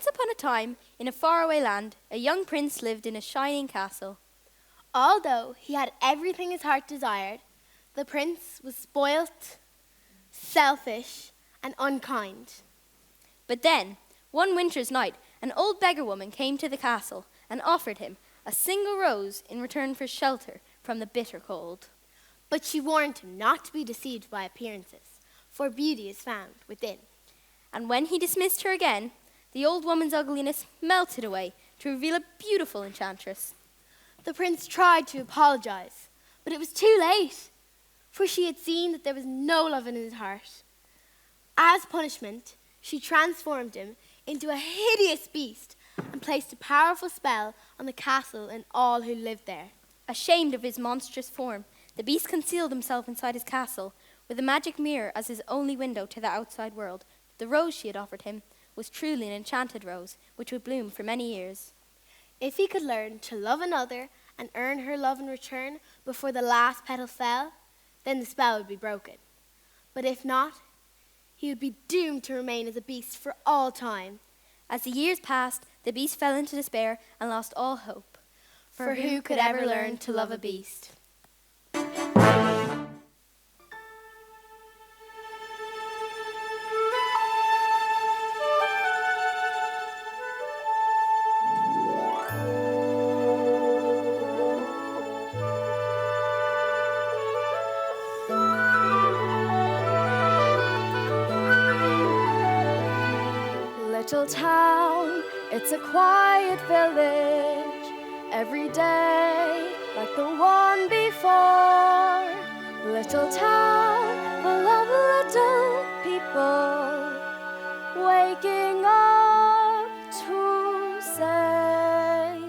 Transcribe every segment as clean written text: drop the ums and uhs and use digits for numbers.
Once upon a time, in a faraway land, a young prince lived in a shining castle. Although he had everything his heart desired, the prince was spoilt, selfish, and unkind. But then, one winter's night, an old beggar woman came to the castle and offered him a single rose in return for shelter from the bitter cold. But she warned him not to be deceived by appearances, for beauty is found within. And when he dismissed her again, the old woman's ugliness melted away to reveal a beautiful enchantress. The prince tried to apologize, but it was too late, for she had seen that there was no love in his heart. As punishment, she transformed him into a hideous beast and placed a powerful spell on the castle and all who lived there. Ashamed of his monstrous form, the beast concealed himself inside his castle, with a magic mirror as his only window to the outside world. The rose she had offered him was truly an enchanted rose, which would bloom for many years. If he could learn to love another and earn her love in return before the last petal fell, then the spell would be broken. But if not, he would be doomed to remain as a beast for all time. As the years passed, the beast fell into despair and lost all hope. For who could ever learn to love a beast? Little town, it's a quiet village, every day like the one before. Little town full of little people, waking up to say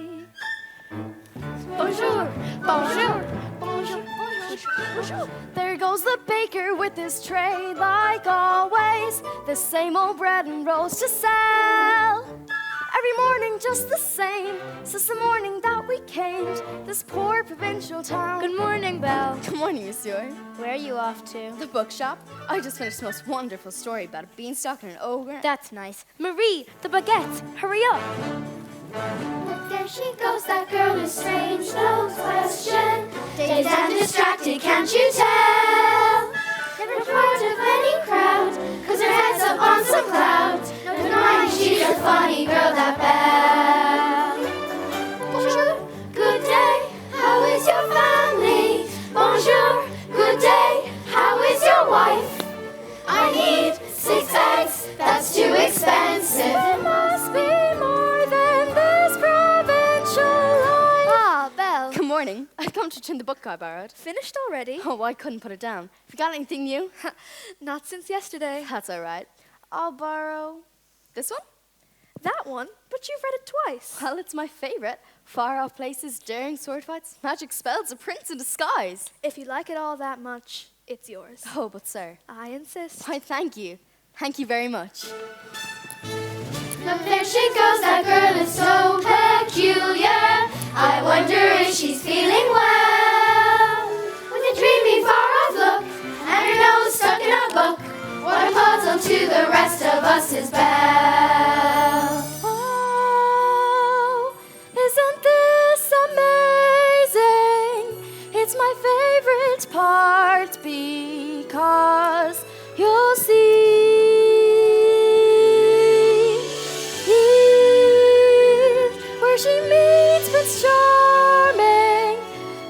bonjour, bonjour, bonjour, bonjour, bonjour. There goes the baker with his tray, like always, the same old bread and rolls to sell. Every morning just the same, since the morning that we came to this poor provincial town. Good morning, Belle. Good morning, monsieur. Where are you off to? The bookshop. I just finished the most wonderful story about a beanstalk and an ogre. That's nice. Marie, the baguette, hurry up. Look, there she goes, that girl is strange, no question. Dazed and distracted, can't you tell? Never part of any crowd, 'cause her head's up on some cloud. No denying she's a funny girl, that Belle. Bonjour, good day, how is your family? Bonjour, good day, how is your wife? I need 6 eggs, that's too expensive. There must be more than this provincial life. Ah, Belle. Good morning. I've come to return the book I borrowed. Finished already? Oh, I couldn't put it down. Forgot anything new? Not since yesterday. That's all right. I'll borrow This one? that one, but you've read it twice. Well, it's my favorite. Far off places, daring sword fights, magic spells, a prince in disguise. If you like it all that much, it's yours. Oh, but sir. I insist. Why, thank you. Thank you very much. Look, there she goes, that girl is so peculiar. I wonder if she's feeling well. With a dreamy, far-off look, and her nose stuck in a book. What a puzzle to the rest of us is Belle. Oh, isn't this amazing? It's my favorite part because you'll see where she meets Prince Charming,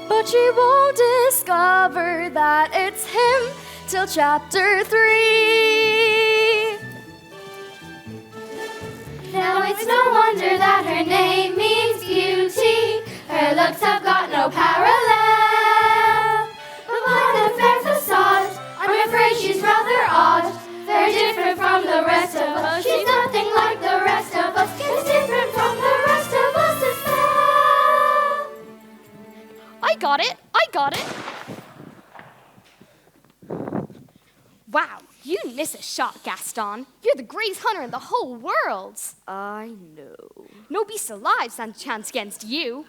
but she won't discover that it's him till chapter 3. Now it's no wonder that her name means beauty. Her looks have got no parallel. But behind that fair facade, I'm afraid she's rather odd. Very different from the rest of us. She's nothing like the rest of us. It's different from the rest of us. It's Belle. I got it. Wow, you didn't miss a shot, Gaston. You're the greatest hunter in the whole world. I know. No beast alive stands a chance against you.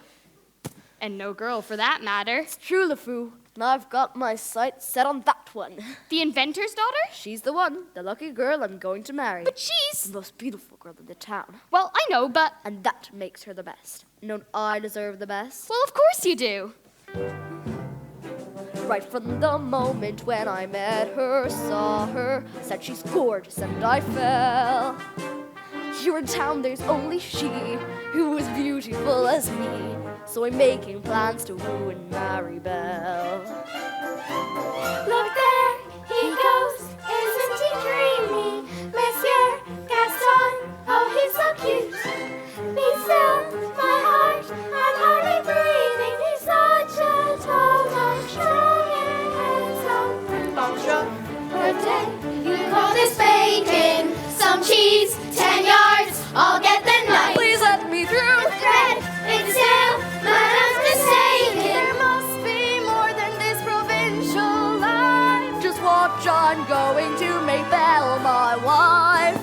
And no girl, for that matter. It's true, LeFou. And I've got my sights set on that one. The inventor's daughter? She's the one, the lucky girl I'm going to marry. But she's... The most beautiful girl in the town. Well, I know, but... And that makes her the best. Don't I deserve the best? Well, of course you do. Right from the moment when I met her, saw her, said she's gorgeous and I fell. Here in town there's only she who is beautiful as me. So I'm making plans to woo and marry Belle. Look there, he goes, isn't he dreamy? Monsieur Gaston, oh he's so cute. Be still, my heart, I'm hardly breathing. He's such a tall man, strong and handsome. Bonjour, good day. You call this bacon, some cheese, 10 yards, I'll get the knife. Please let me through. The thread, it's still, madame's mistaken. There must be more than this provincial life. Just watch, I'm going to make Belle my wife.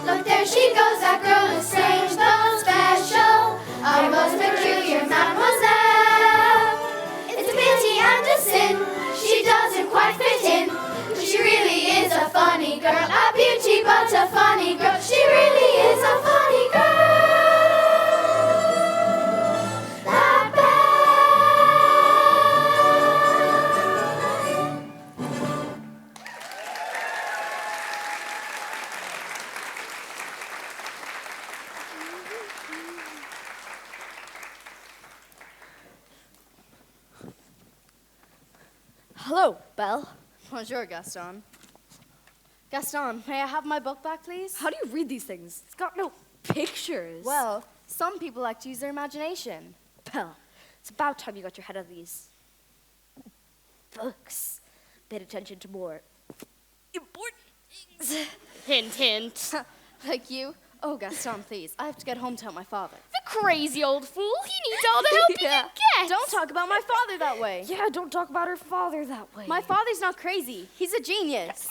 Look, there she goes, that girl is strange, though special. A most peculiar mademoiselle. It's a pity and a sin, she doesn't quite fit in. She really is a funny girl, a beauty but a funny girl. She really is a funny girl. That Hello, Belle. Bonjour, Gaston. Gaston, may I have my book back, please? How do you read these things? It's got no pictures. Well, some people like to use their imagination. Belle, it's about time you got your head out of these books. Paid attention to more important things. Hint, hint. Like you? Oh, Gaston, please. I have to get home to help my father. The crazy old fool. He needs all the help he can get. Don't talk about my father that way. Yeah, don't talk about her father that way. My father's not crazy. He's a genius.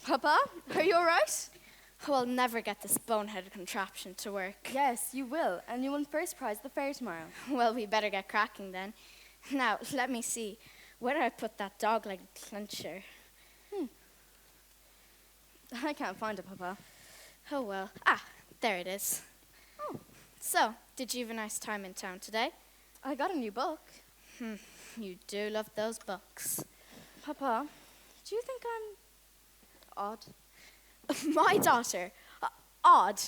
Papa, are you all right? I'll never get this boneheaded contraption to work. Yes, you will. And you win first prize at the fair tomorrow. Well, we better get cracking then. Now, let me see. Where did I put that dog-legged clincher? I can't find it, Papa. Oh, well. Ah, there it is. Oh. So, did you have a nice time in town today? I got a new book. You do love those books. Papa, do you think I'm odd? My daughter? Odd?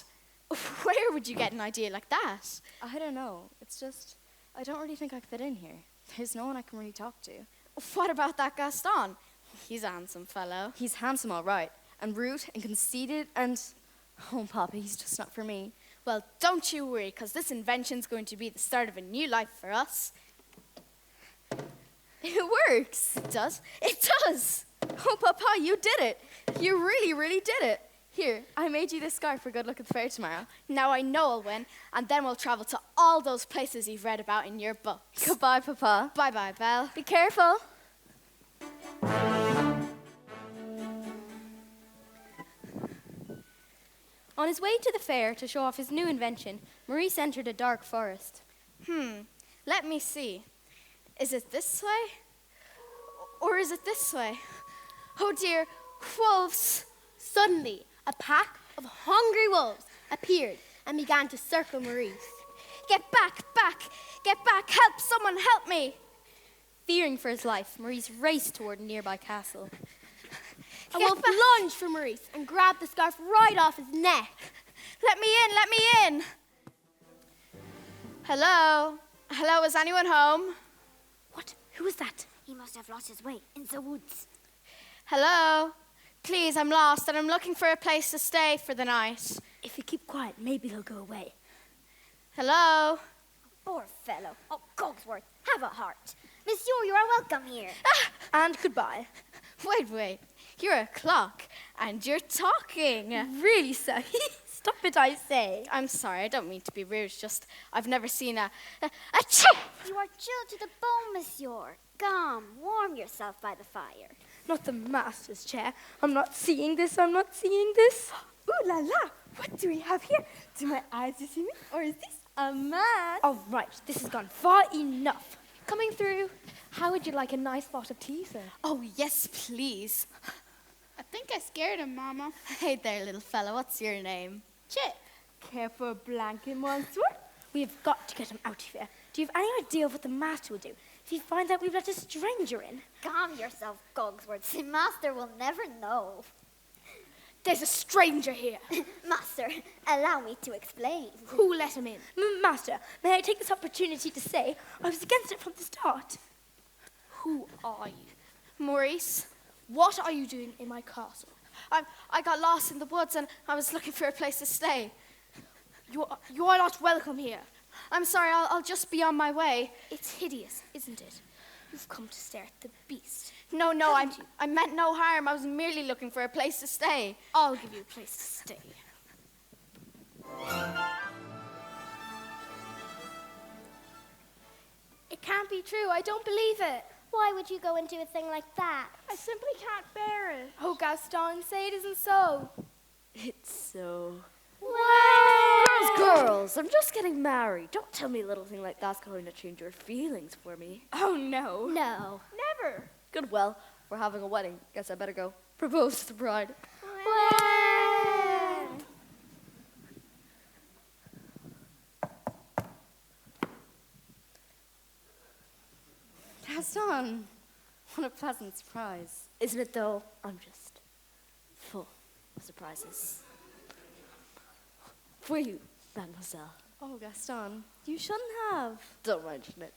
Where would you get an idea like that? I don't know. It's just, I don't really think I fit in here. There's no one I can really talk to. What about that Gaston? He's a handsome fellow. He's handsome, all right, and rude and conceited and, oh, Papa, he's just not for me. Well, don't you worry, because this invention's going to be the start of a new life for us. It works. It does? It does! Oh, Papa, you did it. You really, really did it. Here, I made you this scarf for good luck at the fair tomorrow. Now I know I'll win, and then we'll travel to all those places you've read about in your books. Goodbye, Papa. Bye-bye, Belle. Be careful. On his way to the fair to show off his new invention, Maurice entered a dark forest. Let me see. Is it this way? Or is it this way? Oh dear, wolves! Suddenly, a pack of hungry wolves appeared and began to circle Maurice. Get back, get back, help, someone help me! Fearing for his life, Maurice raced toward a nearby castle. A wolf lunged for Maurice and grabbed the scarf right off his neck. Let me in! Hello? Hello, is anyone home? What? Who was that? He must have lost his way in the woods. Hello? Please, I'm lost and I'm looking for a place to stay for the night. If you keep quiet, maybe he'll go away. Hello? Poor fellow. Oh, Cogsworth, have a heart. Monsieur, you are welcome here. And goodbye. Wait. You're a clock and you're talking. Really, sir? Stop it, I say. I'm sorry, I don't mean to be rude. It's just I've never seen a You are chilled to the bone, monsieur. Come, warm yourself by the fire. Not the master's chair. I'm not seeing this. Ooh la la! What do we have here? Do my eyes deceive me? Or is this a man? All right, this has gone far enough. Coming through. How would you like a nice pot of tea, sir? Oh, yes, please. I think I scared him, Mama. Hey there, little fella. What's your name? Chip. Care for a blanket, monster? We've got to get him out of here. Do you have any idea of what the master will do if he finds out we've let a stranger in? Calm yourself, Cogsworth. The master will never know. There's a stranger here. Master, allow me to explain. Who let him in? Master, may I take this opportunity to say I was against it from the start? Who are you? Maurice, what are you doing in my castle? I got lost in the woods and I was looking for a place to stay. You are not welcome here. I'm sorry, I'll just be on my way. It's hideous, isn't it? You've come to stare at the beast. No, I meant no harm. I was merely looking for a place to stay. I'll give you a place to stay. It can't be true. I don't believe it. Why would you go into a thing like that? I simply can't bear it. Oh, Gaston, say it isn't so. It's so. Wow. Girls, I'm just getting married. Don't tell me a little thing like that's going to change your feelings for me. Oh, no. No. Never. Good, well, we're having a wedding. Guess I better go propose to the bride. Wow. Gaston, what a pleasant surprise. Isn't it, though? I'm just full of surprises. For you, mademoiselle. Oh, Gaston, you shouldn't have. Don't mention it.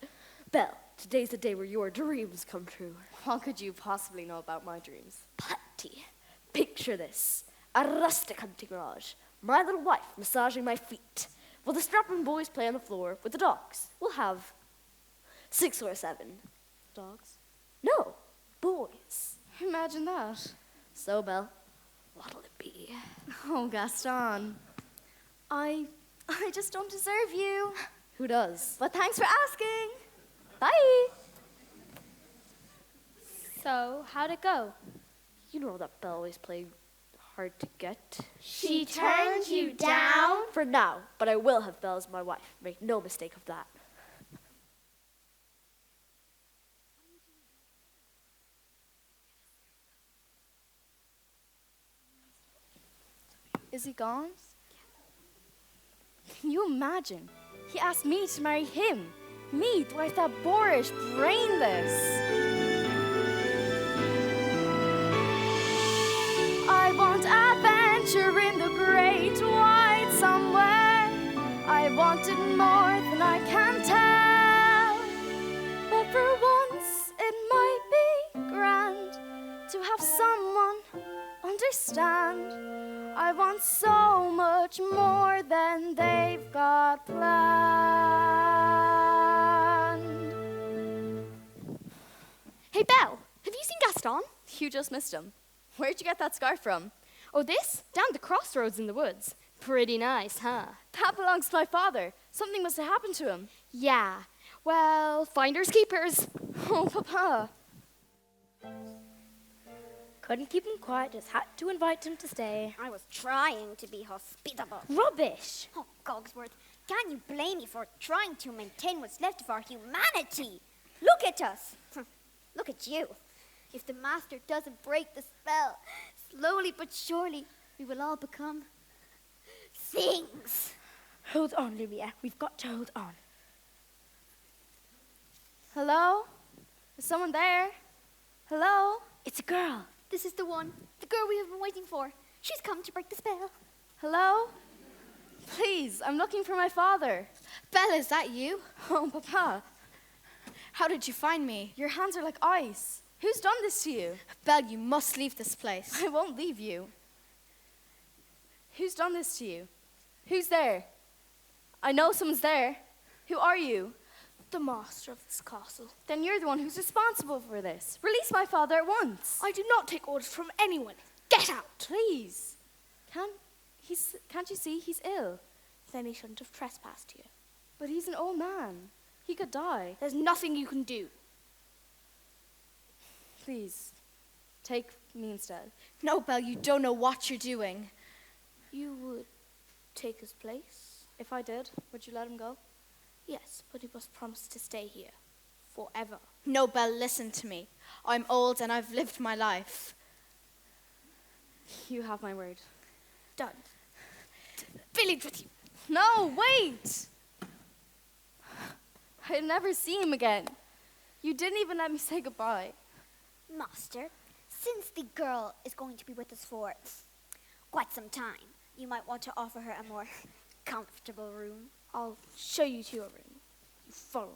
Belle, today's the day where your dreams come true. What could you possibly know about my dreams? Plenty. Picture this. A rustic hunting lodge. My little wife massaging my feet. While the strapping boys play on the floor with the dogs. We'll have 6 or 7. Dogs? No, boys. Imagine that. So, Belle, what'll it be? Oh, Gaston, I just don't deserve you. Who does? But thanks for asking. Bye. So, how'd it go? You know that Belle always played hard to get. She turned you down? For now, but I will have Belle as my wife. Make no mistake of that. Is he gone? Can you imagine? He asked me to marry him. Me, the wife that boorish, brainless. I want adventure in the great wide somewhere. I want it more than I can tell. But for once, it might be grand to have someone understand. I want so much more than they've got planned. Hey, Belle, have you seen Gaston? You just missed him. Where'd you get that scarf from? Oh, this? Down the crossroads in the woods. Pretty nice, huh? That belongs to my father. Something must have happened to him. Yeah. Well, finders keepers. Oh, Papa. Couldn't keep him quiet, just had to invite him to stay. I was trying to be hospitable. Rubbish! Oh, Cogsworth, can you blame me for trying to maintain what's left of our humanity? Look at us. Look at you. If the master doesn't break the spell, slowly but surely, we will all become things. Hold on, Lydia. We've got to hold on. Hello? Is someone there? Hello? It's a girl. This is the one, the girl we have been waiting for. She's come to break the spell. Hello? Please, I'm looking for my father. Belle, is that you? Oh, Papa. How did you find me? Your hands are like ice. Who's done this to you? Belle, you must leave this place. I won't leave you. Who's done this to you? Who's there? I know someone's there. Who are you? The master of this castle. Then you're the one who's responsible for this. Release my father at once. I do not take orders from anyone. Get out! Please. Can't you see he's ill? Then he shouldn't have trespassed here. But he's an old man. He could die. There's nothing you can do. Please, take me instead. No, Belle, you don't know what you're doing. You would take his place? If I did, would you let him go? Yes, but he must promise to stay here forever. No, Belle, listen to me. I'm old and I've lived my life. You have my word. Done. Village with you. No, wait! I'd never see him again. You didn't even let me say goodbye. Master, since the girl is going to be with us for quite some time, you might want to offer her a more comfortable room. I'll show you to your room. You follow me.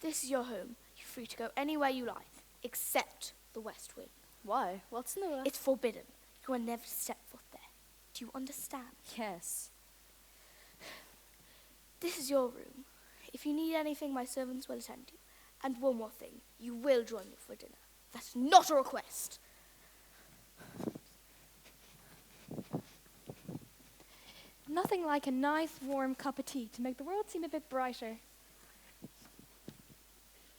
This is your home. You're free to go anywhere you like, except the West Wing. Why? What's in the It's forbidden. You are never to step foot there. Do you understand? Yes. This is your room. If you need anything, my servants will attend you. And one more thing. You will join me for dinner. That's not a request. Nothing like a nice warm cup of tea to make the world seem a bit brighter.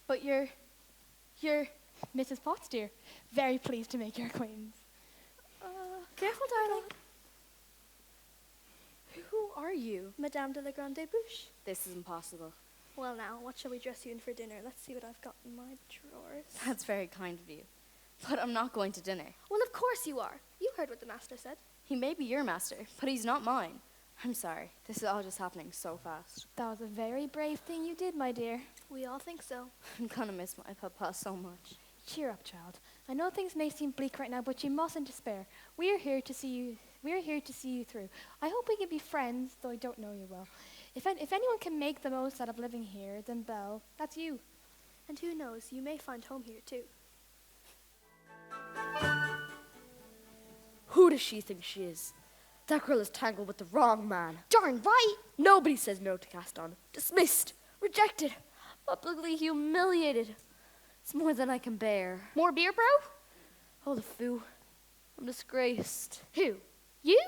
But you're Mrs. Potts, dear. Very pleased to make your acquaintance. Careful, darling. Who are you? Madame de la Grande Bouche. This is impossible. Well now, what shall we dress you in for dinner? Let's see what I've got in my drawers. That's very kind of you. But I'm not going to dinner. Well, of course you are. You heard what the master said. He may be your master, but he's not mine. I'm sorry. This is all just happening so fast. That was a very brave thing you did, my dear. We all think so. I'm gonna miss my papa so much. Cheer up, child. I know things may seem bleak right now, but you mustn't despair. We are here to see you. We are here to see you through. I hope we can be friends, though I don't know you well. If anyone can make the most out of living here, then Belle, that's you. And who knows, you may find home here too. Who does she think she is? That girl is tangled with the wrong man. Darn right. Nobody says no to Gaston. Dismissed. Rejected. Publicly humiliated. It's more than I can bear. More beer, bro? Oh, the foo. I'm disgraced. Who? You?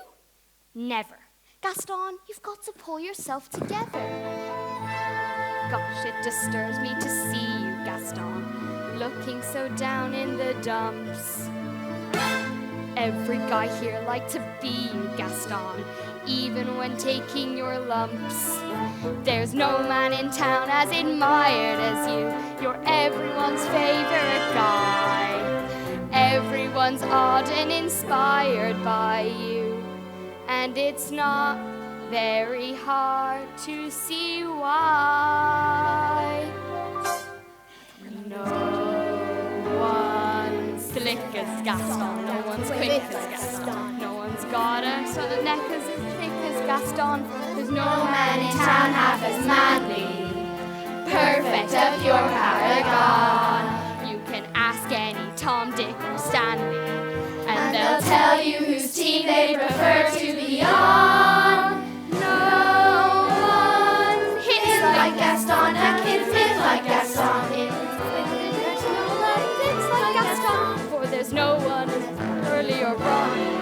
Never. Gaston, you've got to pull yourself together. Gosh, it disturbs me to see you, Gaston, looking so down in the dumps. Every guy here liked to be you, Gaston, even when taking your lumps. There's no man in town as admired as you. You're everyone's favorite guy. Everyone's awed and inspired by you. And it's not very hard to see why. No one's slick as Gaston, no one's quick as Gaston, no one's got a sort of neck as thick as Gaston. There's no man in town half as manly, perfect, a pure paragon. You can ask any Tom, Dick, or Stanley, and they'll tell you whose team they prefer to be on. No one hits like Gaston, and can flip like Gaston. There's no one hits like Gaston, for there's no one as early or brawny.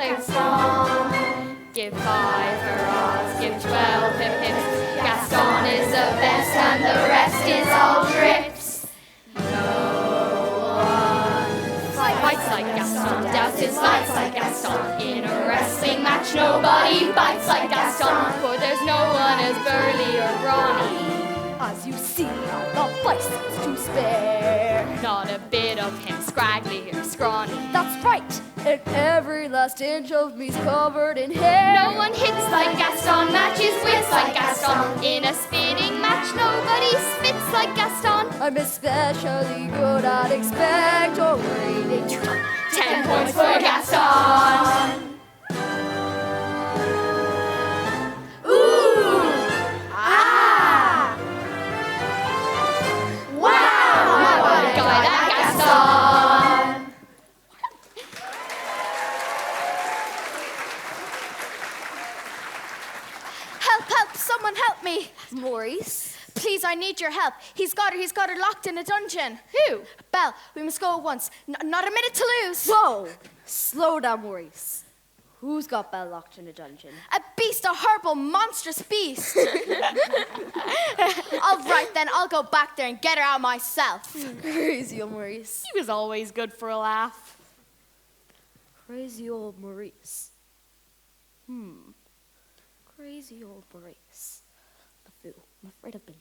Gaston, give 5 hurrahs, give 12 hip hips. Gaston is the best, and the rest is all drips. Fights like Gaston, doubts his fights like Gaston. In a wrestling match, nobody bites like Gaston, for there's no one as burly or brawny. As you see, all the biceps to spare. Not a bit of him scraggly or scrawny. That's right, and every last inch of me's covered in hair. No one hits like Gaston, matches wits like Gaston. In a spitting match, nobody spits like Gaston. I'm especially good at expectorating. 10 points for Gaston. Someone help me. Maurice? Please, I need your help. He's got her locked in a dungeon. Who? Belle, we must go at once. Not a minute to lose. Whoa! Slow down, Maurice. Who's got Belle locked in a dungeon? A beast, a horrible, monstrous beast. All right, then, I'll go back there and get her out myself. Crazy old Maurice. He was always good for a laugh. Crazy old Maurice. Crazy old Maurice. a fool. I'm afraid I've been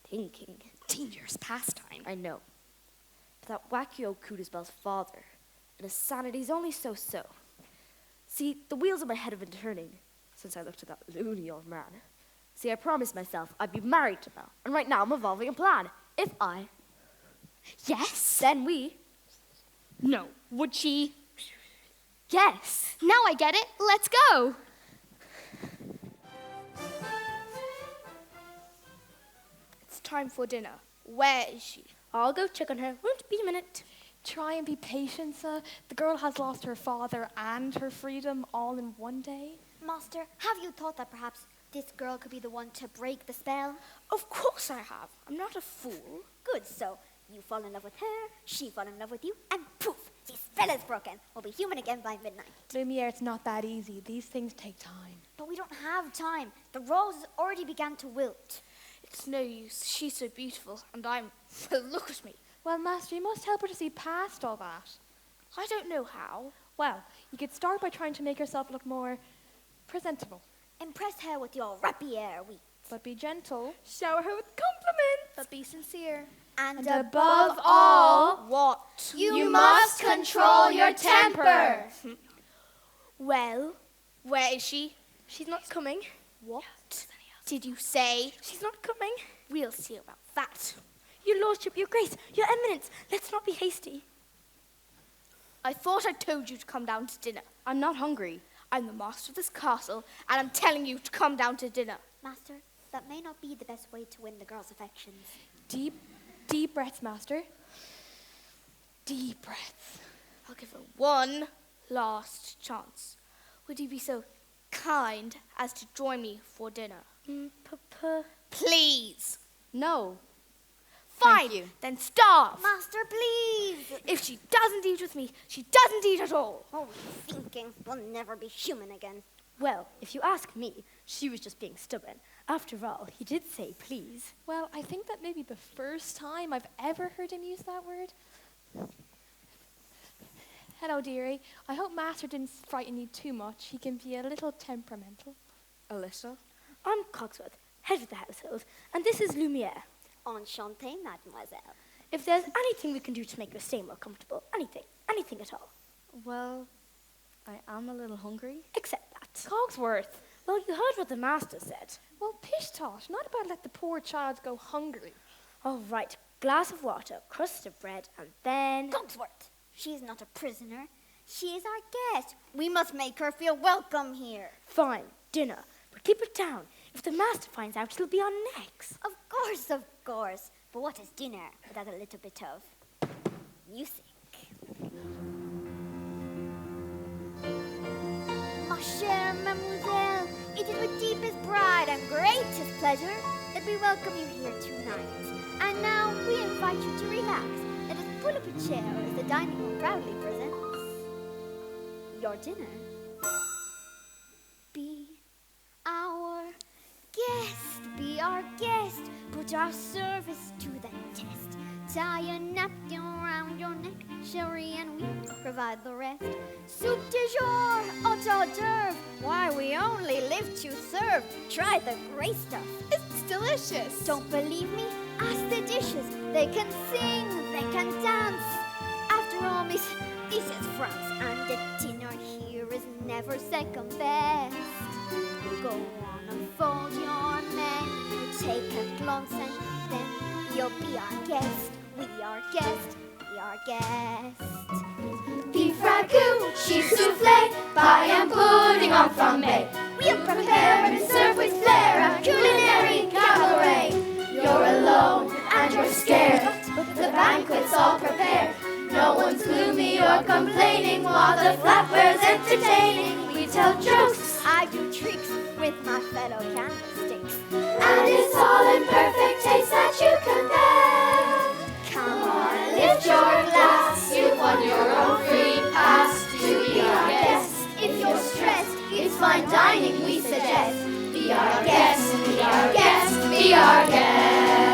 thinking. Dangerous pastime. I know. But that wacky old coot is Belle's father, and his sanity's only so-so. See, the wheels in my head have been turning since I looked at that loony old man. See, I promised myself I'd be married to Belle, and right now I'm evolving a plan. If I... Yes? Then we... No. Would she? Yes! Now I get it. Let's go. It's time for dinner. Where is she? I'll go check on her. Won't be a minute. Try and be patient, sir. The girl has lost her father and her freedom all in one day. Master, have you thought that perhaps this girl could be the one to break the spell? Of course I have. I'm not a fool. Good, so you fall in love with her, she fall in love with you, and poof, the spell is broken. We'll be human again by midnight. Lumiere, it's not that easy. These things take time. But we don't have time. The roses already began to wilt. It's no use. She's so beautiful, and I'm... Well, look at me. Well, Master, you must help her to see past all that. I don't know how. Well, you could start by trying to make yourself look more presentable. Impress her with your rapier, But be gentle. Shower her with compliments. But be sincere. and above all, What? you must control your temper. Well, where is she? She's not coming. What did you say? She's not coming. We'll see about that. Your lordship, your grace, your eminence, let's not be hasty. I thought I told you to come down to dinner. I'm not hungry. I'm the master of this castle, and I'm telling you to come down to dinner. Master, that may not be the best way to win the girl's affections. Deep, deep breaths, Master. Deep breaths. I'll give her one last chance. Would you be so kind as to join me for dinner? Please. No. Fine. Thank you. Then starve. Master, please. If she doesn't eat with me, she doesn't eat at all. What were you thinking? We'll never be human again. Well, if you ask me, she was just being stubborn. After all, he did say please. Well, I think that may be the first time I've ever heard him use that word. Hello, dearie. I hope Master didn't frighten you too much. He can be a little temperamental. A little. I'm Cogsworth, head of the household, and this is Lumiere. Enchanted, mademoiselle. If there's anything we can do to make her stay more comfortable, anything at all. Well, I am a little hungry. Except that. Cogsworth. Well, you heard what the master said. Well, pish tot, not about let the poor child go hungry. All right, glass of water, crust of bread, and then... Cogsworth, she is not a prisoner. She is our guest. We must make her feel welcome here. Fine, dinner. But keep it down. If the master finds out, he'll be on necks. Of course, of course. But what is dinner without a little bit of music? Ma chère mademoiselle, it is with deepest pride and greatest pleasure that we welcome you here tonight. And now we invite you to relax. Let us pull up a chair as the dining room proudly presents your dinner. Be our guest, be our guest. Put our service to the test. Tie a napkin around your neck, sherry, and we provide the rest. Soup du jour, hors d'oeuvre. Why, we only live to serve. Try the great stuff. It's delicious. Don't believe me? Ask the dishes. They can sing, they can dance. After all, miss, this is France, and the dinner here is never second best. Go on and fold your menu, take a glance, and then you'll be our guest. We are guest, we are guest. Beef ragout, cheese soufflé, pie and pudding en flambé. We'll Prepare and serve with flair a culinary cabaret. You're alone and you're scared, but the banquet's all prepared. No one's gloomy or complaining while the flappers entertaining. We tell jokes, I do tricks with my fellow candlesticks. and it's all in perfect taste that you compare. Come on, Lift your glass, you've won your own free pass to be our guest. if you're stressed, It's fine dining we suggest. Be our guest, be our guest, be our guest.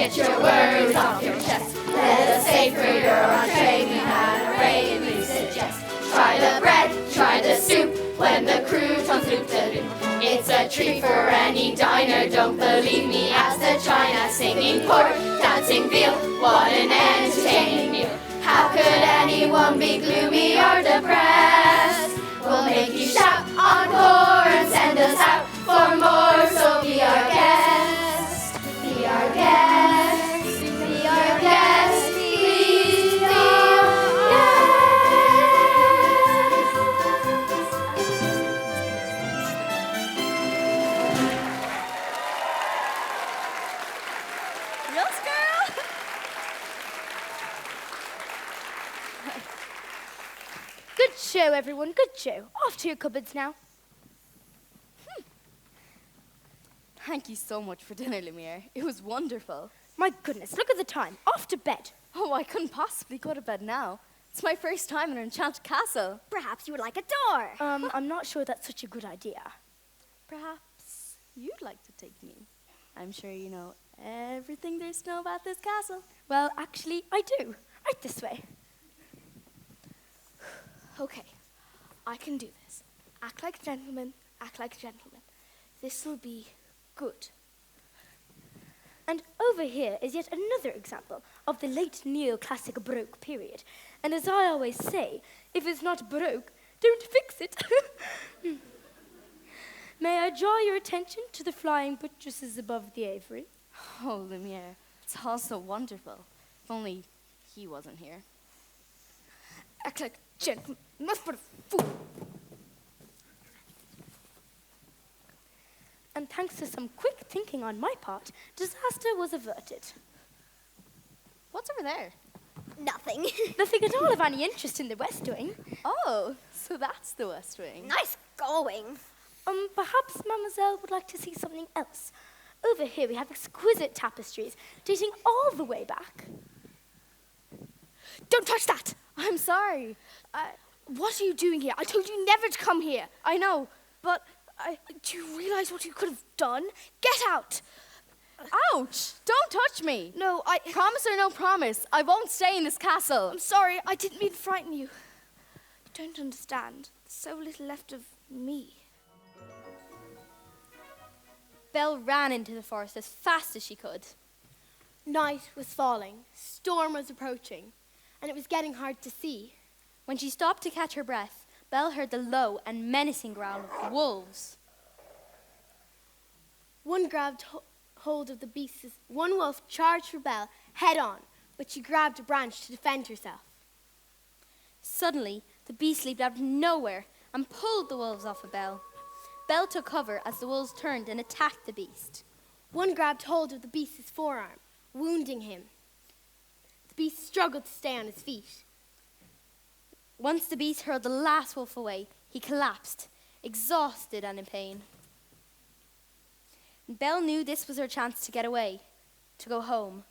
Get your worries off your chest. Let us say for your entree. We had a ray and we suggest. Try the bread, try the soup. When the croutons loop the loop. It's a treat for any diner. Don't believe me, ask the china. Singing pork, dancing veal. What an entertaining meal. How could anyone be gloomy or depressed? We'll make you shout encore and send us out for more. So be our guest, be our guest, be our guest, please be our guest. Yes, girl. Good show, everyone. Good show. Off to your cupboards now. Thank you so much for dinner, Lumiere. It was wonderful. My goodness, look at the time. Off to bed. Oh, I couldn't possibly go to bed now. It's my first time in an enchanted castle. Perhaps you would like a door. I'm not sure that's such a good idea. Perhaps you'd like to take me. I'm sure you know everything there's to know about this castle. Well, actually, I do. Right this way. Okay, I can do this. Act like a gentleman, act like a gentleman. This will be good. And over here is yet another example of the late neoclassic Baroque period. And as I always say, if it's not Baroque, don't fix it. May I draw your attention to the flying buttresses above the aviary? Oh, Lumiere, it's all so wonderful. If only he wasn't here. Act like a gentleman, not but a fool. And thanks to some quick thinking on my part, disaster was averted. What's over there? Nothing. Nothing at all of any interest in the West Wing. Oh, so that's the West Wing. Nice going. Perhaps Mademoiselle would like to see something else. Over here we have exquisite tapestries dating all the way back. Don't touch that. I'm sorry. What are you doing here? I told you never to come here. I know, but Do you realize what you could have done? Get out. ouch! Don't touch me. No, Promise or no promise, I won't stay in this castle. I'm sorry. I didn't mean to frighten you. You don't understand. There's so little left of me. Belle ran into the forest as fast as she could. Night was falling, storm was approaching, and it was getting hard to see. When she stopped to catch her breath, Belle heard the low and menacing growl of wolves. One grabbed hold of the beast's. One wolf charged for Belle head on, but she grabbed a branch to defend herself. Suddenly, the beast leaped out of nowhere and pulled the wolves off of Belle. Belle took cover as the wolves turned and attacked the beast. One grabbed hold of the beast's forearm, wounding him. The beast struggled to stay on his feet. Once the beast hurled the last wolf away, he collapsed, exhausted and in pain. Belle knew this was her chance to get away, to go home.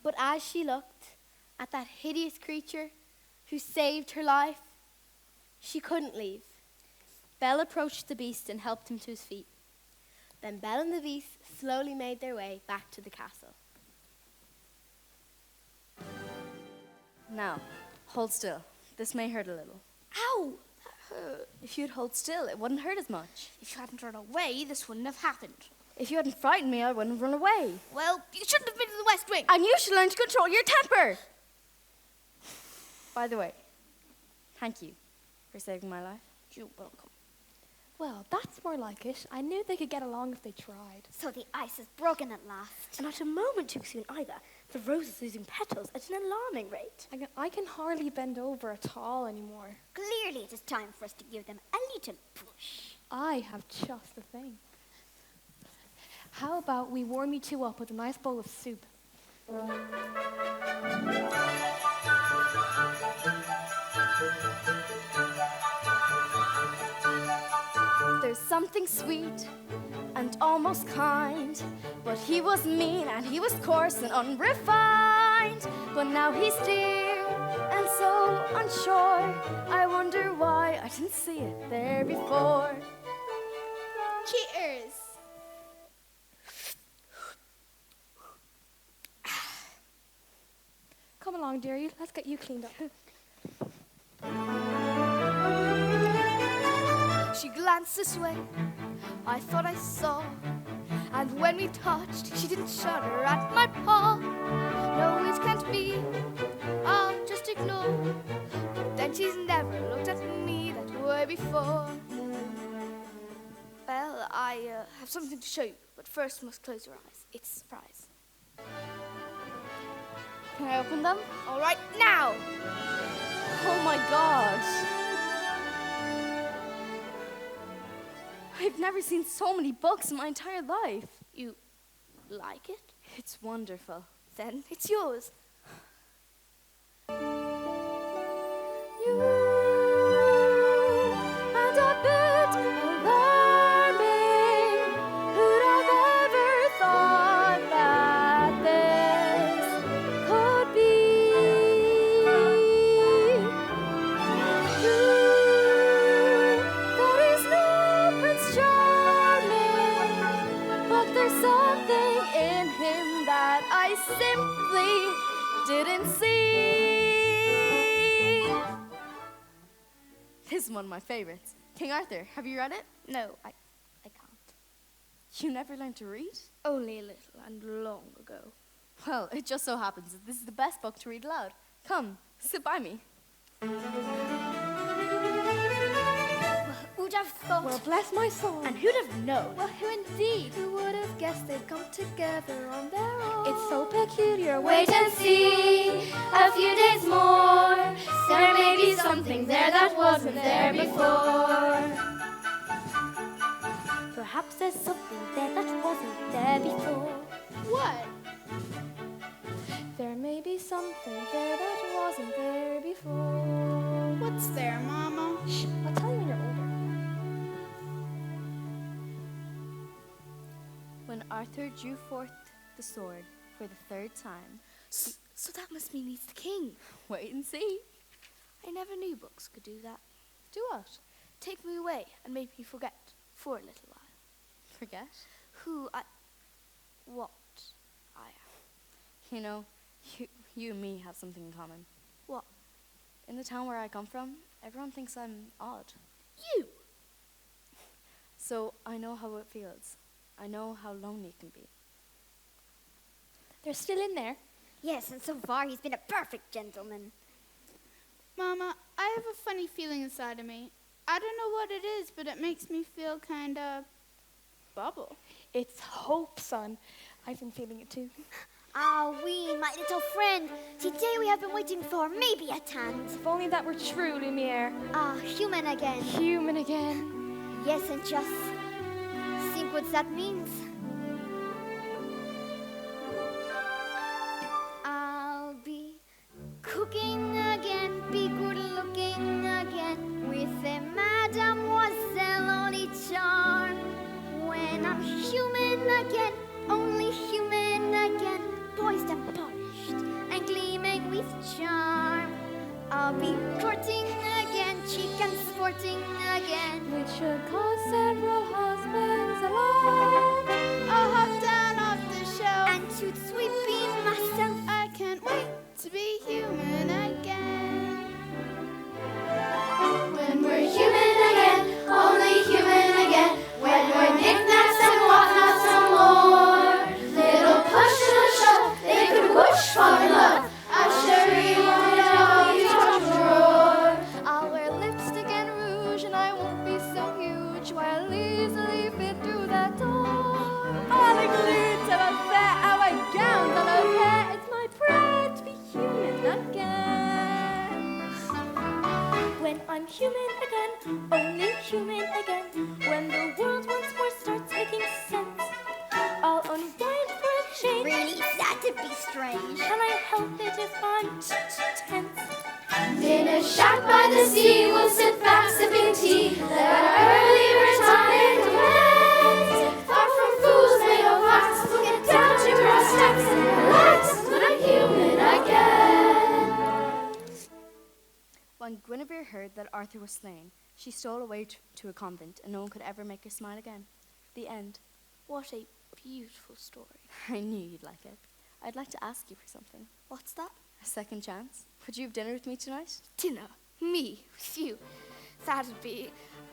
But as she looked at that hideous creature who saved her life, she couldn't leave. Belle approached the beast and helped him to his feet. Then Belle and the beast slowly made their way back to the castle. Now, hold still. This may hurt a little. Ow! That hurt. If you'd hold still, it wouldn't hurt as much. If you hadn't run away, this wouldn't have happened. If you hadn't frightened me, I wouldn't have run away. Well, you shouldn't have been in the West Wing. And you should learn to control your temper. By the way, thank you for saving my life. You're welcome. Well, that's more like it. I knew they could get along if they tried. So the ice is broken at last. And not a moment too soon either. The rose is losing petals at an alarming rate. I can hardly bend over at all anymore. Clearly it is time for us to give them a little push. I have just the thing. How about we warm you two up with a nice bowl of soup? There's something sweet and almost kind, but he was mean and he was coarse and unrefined. But now he's dear and so unsure. I wonder why I didn't see it there before. Cheers. along, dearie. Let's get you cleaned up. She glanced this way, I thought I saw, and when we touched, she didn't shudder at my paw. No, it can't be, I'll just ignore. But then she's never looked at me that way before. Well, I have something to show you, but first you must close your eyes. It's a surprise. Can I open them? All right, now! Oh my gosh. I've never seen so many books in my entire life. You like it? It's wonderful. Then it's yours. You and a bit alarming. Who'd have ever thought that this could be? You, there is no Prince Charming, but there's something in him that I simply didn't see. This is one of my favorites. King Arthur, have you read it? No, I can't. You never learned to read? Only a little and long ago. Well, it just so happens that this is the best book to read aloud. Come, sit by me. Who'd have thought? Well, bless my soul. And who'd have known? Well, who indeed? Who would have guessed they'd come together on their own? It's so peculiar. Wait and see a few days more. There may be something there that wasn't there before. Perhaps there's something there that wasn't there before. What? There may be something there that wasn't there before. What's there, Mama? Shh, I'll tell you when you're older. When Arthur drew forth the sword for the third time. So that must mean he's the king. Wait and see. I never knew books could do that. Do what? Take me away and make me forget for a little while Forget? what I am. You know, you and me have something in common. What? In the town where I come from, everyone thinks I'm odd. You! So I know how it feels. I know how lonely it can be. They're still in there. Yes, and so far he's been a perfect gentleman. Mama, I have a funny feeling inside of me. I don't know what it is, but it makes me feel kind of bubble. It's hope, son. I've been feeling it too. Ah, oui, my little friend. Today we have been waiting for, maybe a hand. If only that were true, Lumiere. Ah, human again. Human again. Yes, and just think what that means. I'll be cooking again, be good looking again, with a mademoiselle only charm. When I'm human again, only human again, poised and polished and gleaming with charm. I'll be courting again, cheek and sporting again. Which should cause several husbands along. I'll hop down off the shelf. And to sweeping myself, I can't wait to be human again. When we're human again, only human again. When we're knickknacks and whatnots no more. Little push and a shove, they could whoosh fall in love. I'm sure you won't all you touch roar. I'll wear lipstick and rouge and I won't be so huge. Why, I'll easily fit through that door. All the glutes of a fair, our gowns on our hair. It's my pride to be human again. When I'm human again, only human again. When the world once more starts making sense, I'll unwind for a change. really, that'd be strange. Can I help it if I'm tense? In a shack by the sea, we'll sit back sipping tea. Let our early retirement commence. Far from fools made of wax, we'll get down to brass tacks and relax. When I'm human again. When Guinevere heard that Arthur was slain, she stole away to a convent, and no one could ever make her smile again. The end. What a beautiful story. I knew you'd like it. I'd like to ask you for something. What's that? A second chance? Would you have dinner with me tonight? Dinner? Me? With you? That'd be...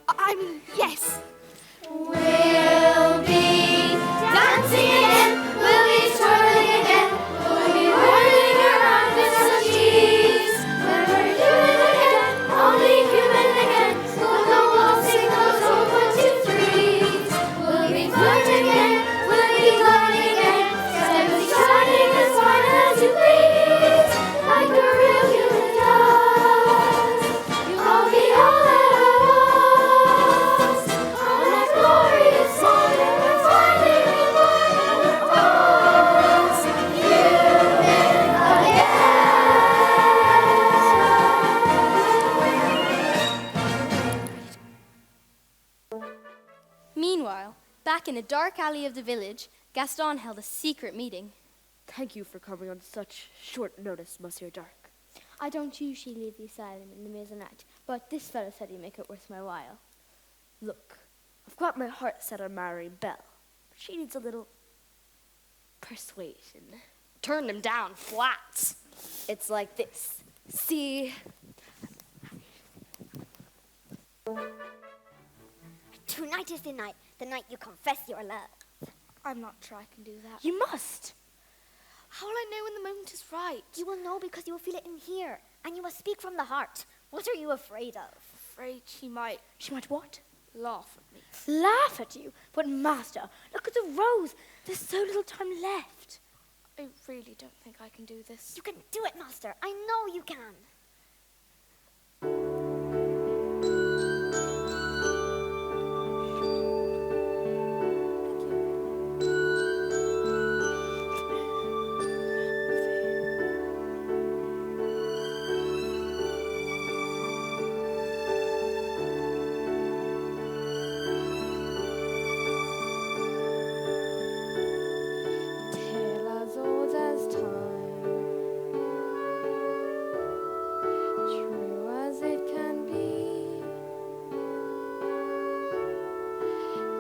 I mean, yes. We'll be dancing again, we'll be twirling again, we'll be whirling around with some cheese. When we're human again, only human again, we'll go waltzing those old 1, 2, 3s. We'll be flirting again, we'll be gliding again, steadily shining as fine as you please. Like a real human does, I'll be all that I was. On that glorious morning when finally we were human again. Meanwhile, back in a dark alley of the village, Gaston held a secret meeting. Thank you for coming on such short notice, Monsieur Dark. I don't usually leave the asylum in the middle of the night, but this fellow said he'd make it worth my while. Look, I've got my heart set on marrying Belle, but she needs a little persuasion. Turn him down flat. It's like this. See? Tonight is the night you confess your love. I'm not sure I can do that. You must. How will I know when the moment is right? You will know because you will feel it in here, and you must speak from the heart. What are you afraid of? Afraid she might She might what? laugh at me. Laugh at you? But master, look at the rose. There's so little time left. I really don't think I can do this. You can do it, master. I know you can. Tale as old as time, true as it can be.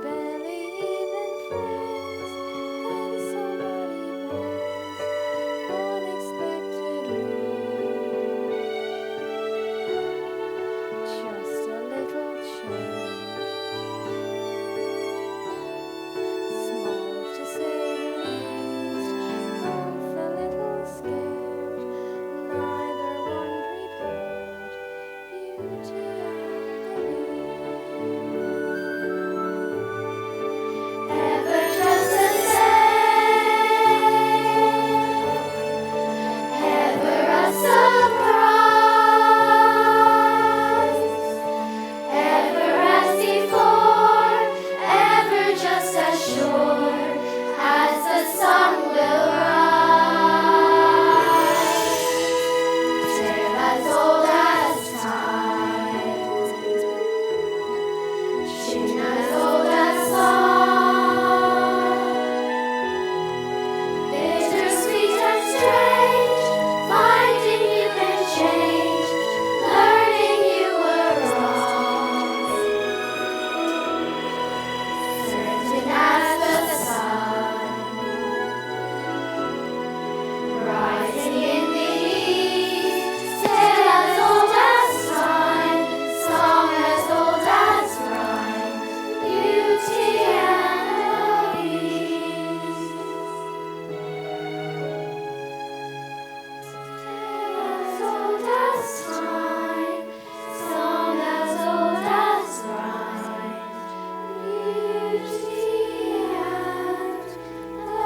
Barely even friends, then somebody bends unexpectedly. Just a little change. Small to say the least, both a little scared, neither one prepared. Beauty and the Ever just the same, ever a surprise, ever as before, ever just as sure as the sun will rise. Tale as old as time, tune as old as song, bittersweet and strange, finding you can change, learning you were wrong. Certain as the sun, rising in the east, tale as old as time, song as old as rhyme, beauty and the beast. Tale as old as time, song as old as rhyme, beauty and the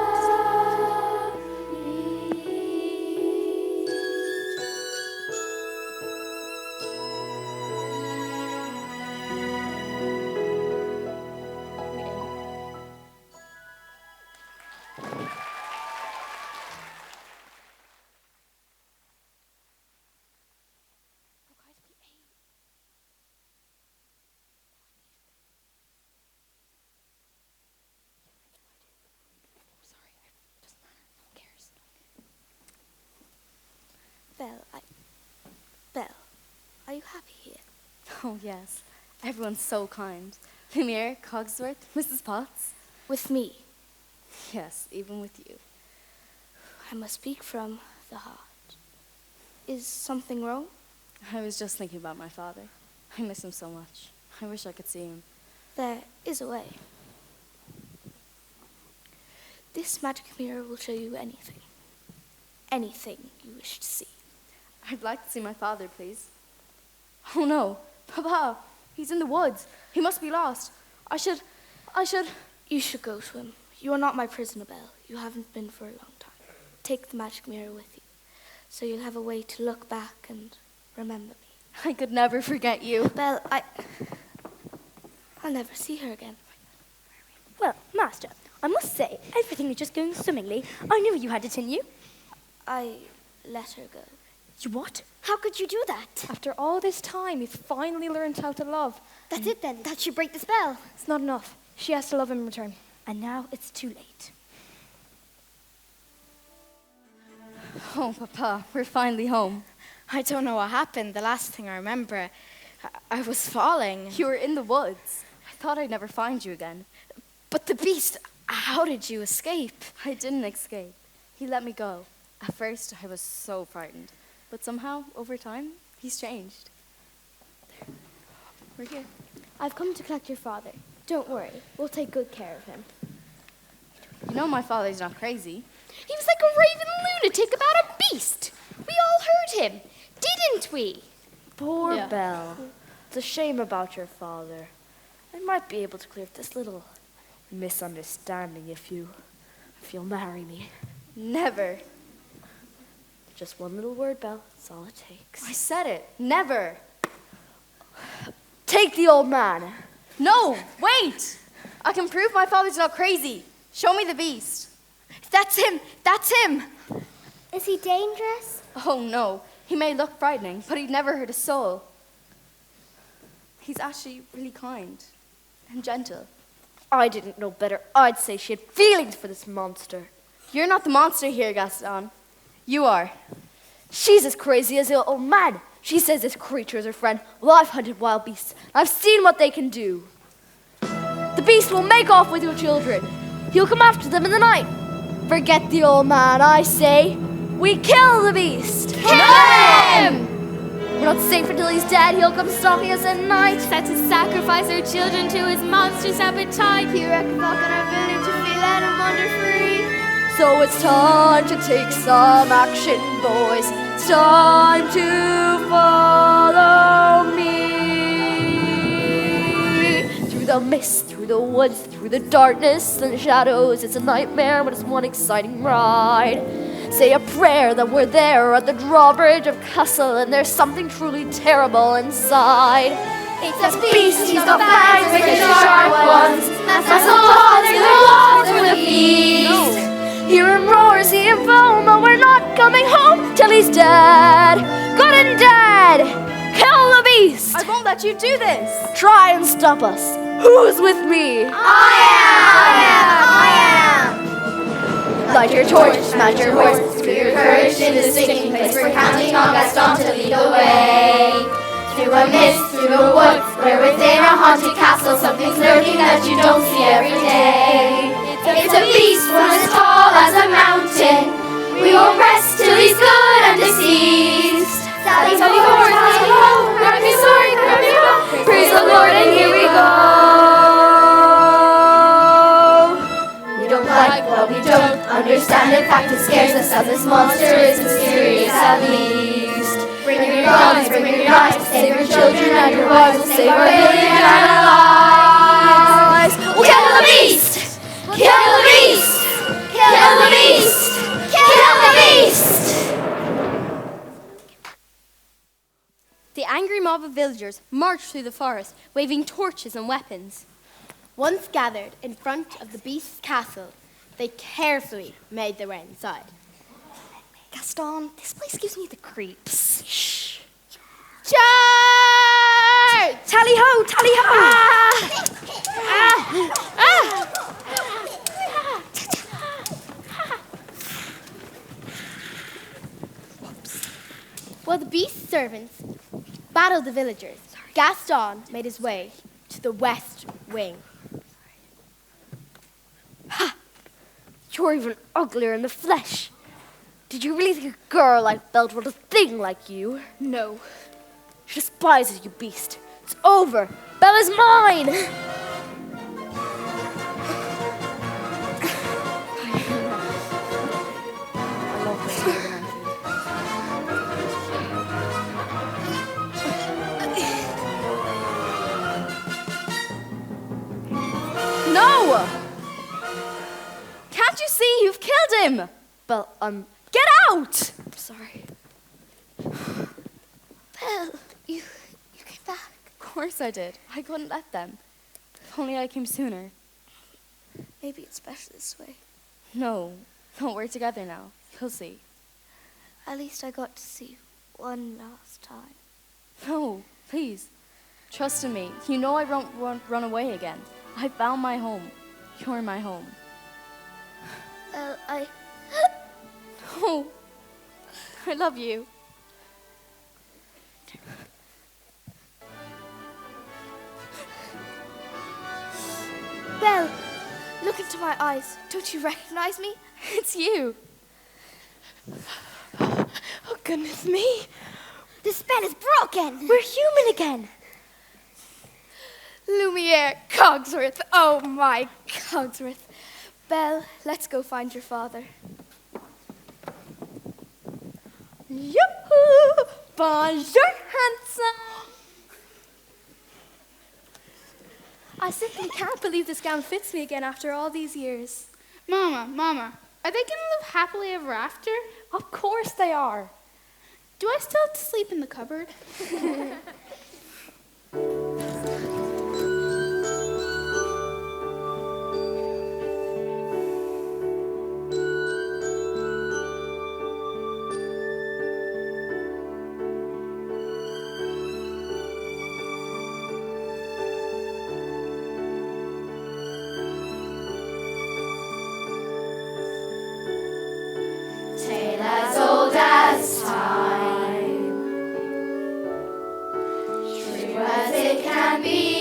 Belle, are you happy here? Oh, yes. Everyone's so kind. Lumiere, Cogsworth, Mrs. Potts. With me. Yes, even with you. I must speak from the heart. Is something wrong? I was just thinking about my father. I miss him so much. I wish I could see him. There is a way. This magic mirror will show you anything. Anything you wish to see. I'd like to see my father, please. Oh no, Papa, he's in the woods. He must be lost. I should... You should go to him. You are not my prisoner, Belle. You haven't been for a long time. Take the magic mirror with you, so you'll have a way to look back and remember me. I could never forget you. Belle, I'll never see her again. Well, Master, I must say, everything is just going swimmingly. I knew you had it in you. I let her go. You what? How could you do that? After all this time, he's finally learned how to love. That's it then. That should break the spell. It's not enough. She has to love him in return. And now it's too late. Oh, Papa, we're finally home. I don't know what happened. The last thing I remember, I was falling. You were in the woods. I thought I'd never find you again. But the beast, how did you escape? I didn't escape. He let me go. At first, I was so frightened. But somehow, over time, he's changed. We're here. I've come to collect your father. Don't worry, we'll take good care of him. You know my father's not crazy. He was like a raving lunatic about a beast. We all heard him, didn't we? Poor Belle. It's a shame about your father. I might be able to clear up this little misunderstanding if you'll marry me. Never. Just one little word, Belle. That's all it takes. I said it. Never. Take the old man. No, wait! I can prove my father's not crazy. Show me the beast. That's him! That's him! Is he dangerous? Oh no, he may look frightening, but he'd never hurt a soul. He's actually really kind and gentle. I didn't know better. I'd say she had feelings for this monster. You're not the monster here, Gaston. You are. She's as crazy as the old man. She says this creature is her friend. Well, I've hunted wild beasts. I've seen what they can do. The beast will make off with your children. He'll come after them in the night. Forget the old man, I say. We kill the beast. Kill him! We're not safe until he's dead. He'll come stalking us at night. Set to sacrifice our children to his monstrous appetite. You reckon back on our village if we let him wander free? So it's time to take some action, boys. It's time to follow me. Through the mist, through the woods, through the darkness and the shadows. It's a nightmare, but it's one exciting ride. Say a prayer that we're there at the drawbridge of Castle, and there's something truly terrible inside. It's a beast, he's got fangs like the sharp ones. That's the walls for the feast. Hear him roar, see him foam, but we're not coming home till he's dead. Good and dead. Kill the beast. I won't let you do this. Try and stop us. Who's with me? I am! Light your torch, smash your horse, Through your courage in the sticking place, we're counting on Gaston to lead the way. Through a mist, through the woods, where within a haunted castle, something's lurking that you don't see every day. It's a beast, one as tall as a mountain. We won't rest till he's good and deceased. Sally forward, Sally home, grab your sword, grab your bow. Praise the Lord, and here we go. We don't like what we don't understand. In fact, it scares us how this monster is mysterious at least. Bring your guns, bring your knives, save your children and your wives. We'll save our village and our lives. We'll kill the beast! Kill the beast! Kill the beast! Kill the beast! The angry mob of villagers marched through the forest, waving torches and weapons. Once gathered in front of the beast's castle, they carefully made their way inside. Gaston, this place gives me the creeps. Shh. Charge! Tally ho, tally ho. While the beast's servants battled the villagers, Gaston made his way to the west wing. You're even uglier in the flesh. Did you really think a girl like Belle would a thing like you? No. She despises you, beast. It's over. Belle is mine! I love this more than anything. No! Can't you see you've killed him? Belle, Get out! sorry. Belle, you came back. Of course I did. I couldn't let them. If only I came sooner. Maybe it's better this way. No, we're together now. You'll see. At least I got to see you one last time. No, please. Trust in me. You know I won't run away again. I found my home. You're my home. I Oh, I love you. Belle, look into my eyes. Don't you recognize me? It's you. Oh, goodness me. The spell is broken. We're human again. Lumiere, Cogsworth. Oh, my Cogsworth. Belle, let's go find your father. Yoo-hoo! Bonjour, handsome. I simply can't believe this gown fits me again after all these years. Mama, are they gonna live happily ever after? Of course they are. Do I still have to sleep in the cupboard? Tale as old as time, true as it can be.